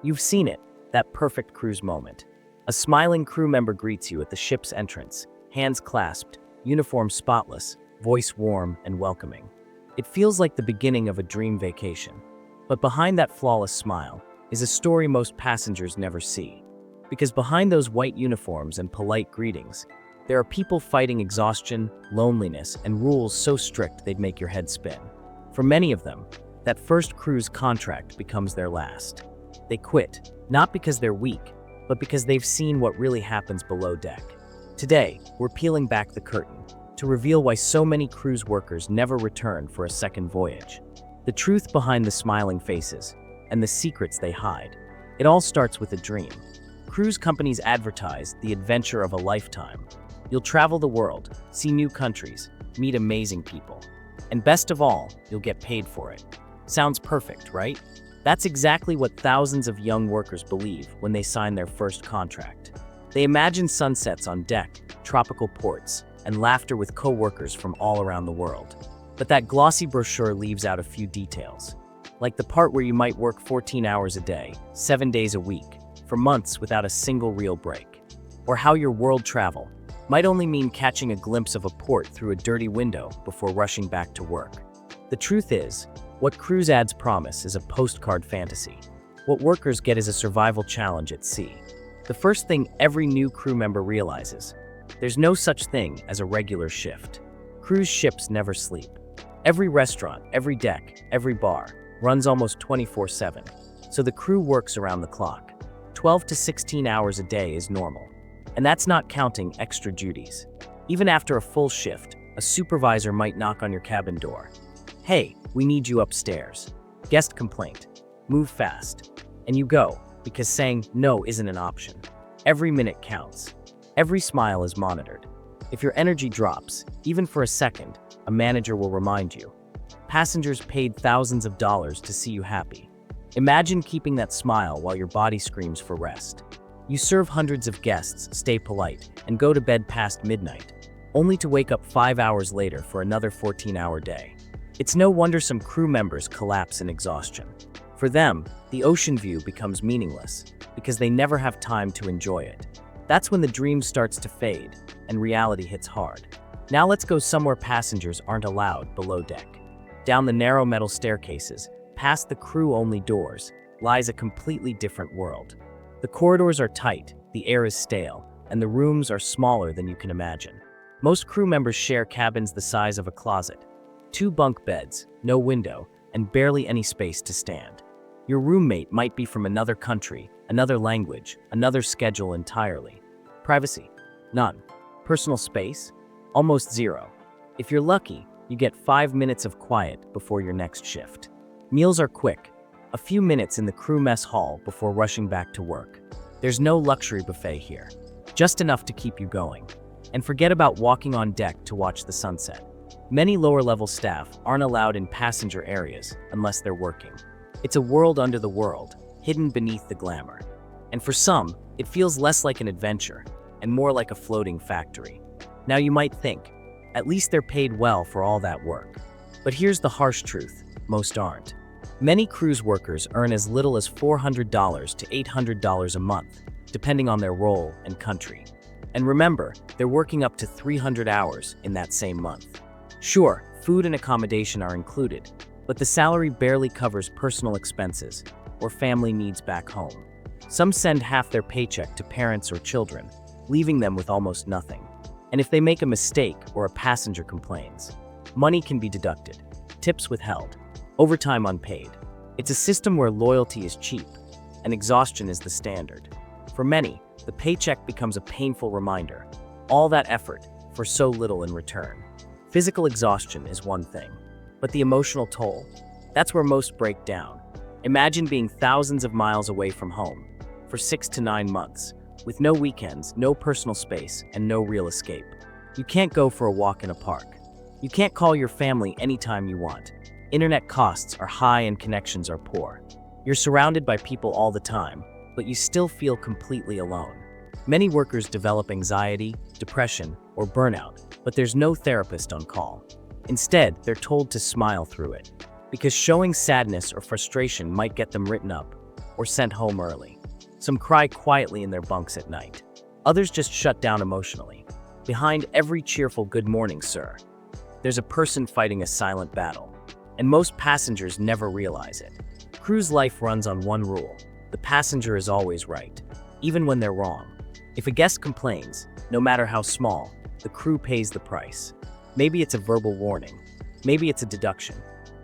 You've seen it, that perfect cruise moment. A smiling crew member greets you at the ship's entrance, hands clasped, uniform spotless, voice warm and welcoming. It feels like the beginning of a dream vacation. But behind that flawless smile is a story most passengers never see. Because behind those white uniforms and polite greetings, there are people fighting exhaustion, loneliness, and rules so strict they'd make your head spin. For many of them, that first cruise contract becomes their last. They quit, not because they're weak, but because they've seen what really happens below deck. Today, we're peeling back the curtain to reveal why so many cruise workers never return for a second voyage. The truth behind the smiling faces and the secrets they hide. It all starts with a dream. Cruise companies advertise the adventure of a lifetime. You'll travel the world, see new countries, meet amazing people. And best of all, you'll get paid for it. Sounds perfect, right? That's exactly what thousands of young workers believe when they sign their first contract. They imagine sunsets on deck, tropical ports, and laughter with co-workers from all around the world. But that glossy brochure leaves out a few details, like the part where you might work 14 hours a day, 7 days a week, for months without a single real break. Or how your world travel might only mean catching a glimpse of a port through a dirty window before rushing back to work. The truth is, what cruise ads promise is a postcard fantasy. What workers get is a survival challenge at sea. The first thing every new crew member realizes, there's no such thing as a regular shift. Cruise ships never sleep. Every restaurant, every deck, every bar runs almost 24/7, so the crew works around the clock. 12 to 16 hours a day is normal. And that's not counting extra duties. Even after a full shift, a supervisor might knock on your cabin door. Hey, we need you upstairs. Guest complaint. Move fast. And you go, because saying no isn't an option. Every minute counts. Every smile is monitored. If your energy drops, even for a second, a manager will remind you. Passengers paid thousands of dollars to see you happy. Imagine keeping that smile while your body screams for rest. You serve hundreds of guests, stay polite, and go to bed past midnight, only to wake up 5 hours later for another 14-hour day. It's no wonder some crew members collapse in exhaustion. For them, the ocean view becomes meaningless because they never have time to enjoy it. That's when the dream starts to fade and reality hits hard. Now let's go somewhere passengers aren't allowed below deck. Down the narrow metal staircases, past the crew-only doors, lies a completely different world. The corridors are tight, the air is stale, and the rooms are smaller than you can imagine. Most crew members share cabins the size of a closet. 2 bunk beds, no window, and barely any space to stand. Your roommate might be from another country, another language, another schedule entirely. Privacy? None. Personal space? Almost zero. If you're lucky, you get 5 minutes of quiet before your next shift. Meals are quick. A few minutes in the crew mess hall before rushing back to work. There's no luxury buffet here, just enough to keep you going. And forget about walking on deck to watch the sunset. Many lower-level staff aren't allowed in passenger areas unless they're working. It's a world under the world, hidden beneath the glamour. And for some, it feels less like an adventure and more like a floating factory. Now you might think, at least they're paid well for all that work. But here's the harsh truth, most aren't. Many cruise workers earn as little as $400 to $800 a month, depending on their role and country. And remember, they're working up to 300 hours in that same month. Sure, food and accommodation are included, but the salary barely covers personal expenses or family needs back home. Some send half their paycheck to parents or children, leaving them with almost nothing. And if they make a mistake or a passenger complains, money can be deducted, tips withheld, overtime unpaid. It's a system where loyalty is cheap and exhaustion is the standard. For many, the paycheck becomes a painful reminder. All that effort for so little in return. Physical exhaustion is one thing, but the emotional toll, that's where most break down. Imagine being thousands of miles away from home for 6 to 9 months, with no weekends, no personal space, and no real escape. You can't go for a walk in a park. You can't call your family anytime you want. Internet costs are high and connections are poor. You're surrounded by people all the time, but you still feel completely alone. Many workers develop anxiety, depression, or burnout, but there's no therapist on call. Instead, they're told to smile through it, because showing sadness or frustration might get them written up, or sent home early. Some cry quietly in their bunks at night. Others just shut down emotionally. Behind every cheerful "good morning, sir," there's a person fighting a silent battle. And most passengers never realize it. Cruise life runs on one rule: the passenger is always right, even when they're wrong. If a guest complains, no matter how small, the crew pays the price. Maybe it's a verbal warning, maybe it's a deduction,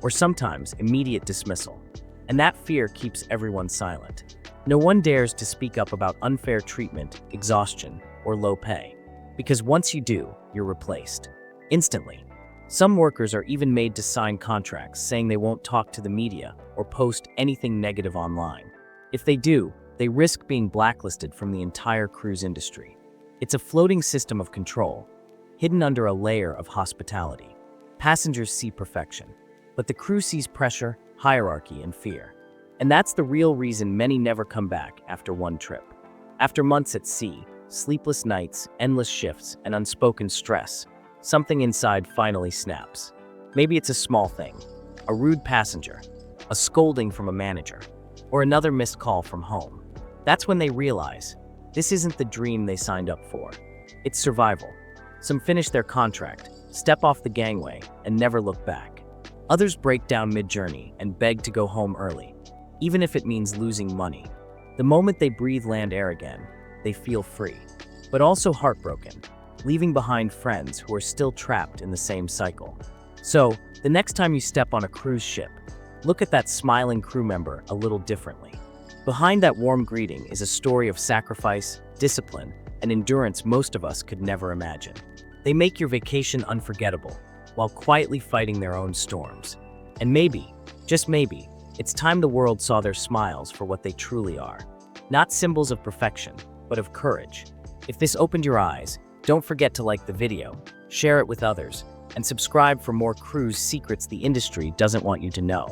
or sometimes immediate dismissal. And that fear keeps everyone silent. No one dares to speak up about unfair treatment, exhaustion, or low pay. Because once you do, you're replaced. Instantly. Some workers are even made to sign contracts saying they won't talk to the media or post anything negative online. If they do, they risk being blacklisted from the entire cruise industry. It's a floating system of control, hidden under a layer of hospitality. Passengers see perfection, but the crew sees pressure, hierarchy, and fear. And that's the real reason many never come back after one trip. After months at sea, sleepless nights, endless shifts, and unspoken stress, something inside finally snaps. Maybe it's a small thing: a rude passenger, a scolding from a manager, or another missed call from home. That's when they realize this isn't the dream they signed up for. It's survival. Some finish their contract, step off the gangway, and never look back. Others break down mid-journey and beg to go home early, even if it means losing money. The moment they breathe land air again, they feel free, but also heartbroken, leaving behind friends who are still trapped in the same cycle. So, the next time you step on a cruise ship, look at that smiling crew member a little differently. Behind that warm greeting is a story of sacrifice, discipline, and endurance most of us could never imagine. They make your vacation unforgettable, while quietly fighting their own storms. And maybe, just maybe, it's time the world saw their smiles for what they truly are. Not symbols of perfection, but of courage. If this opened your eyes, don't forget to like the video, share it with others, and subscribe for more cruise secrets the industry doesn't want you to know.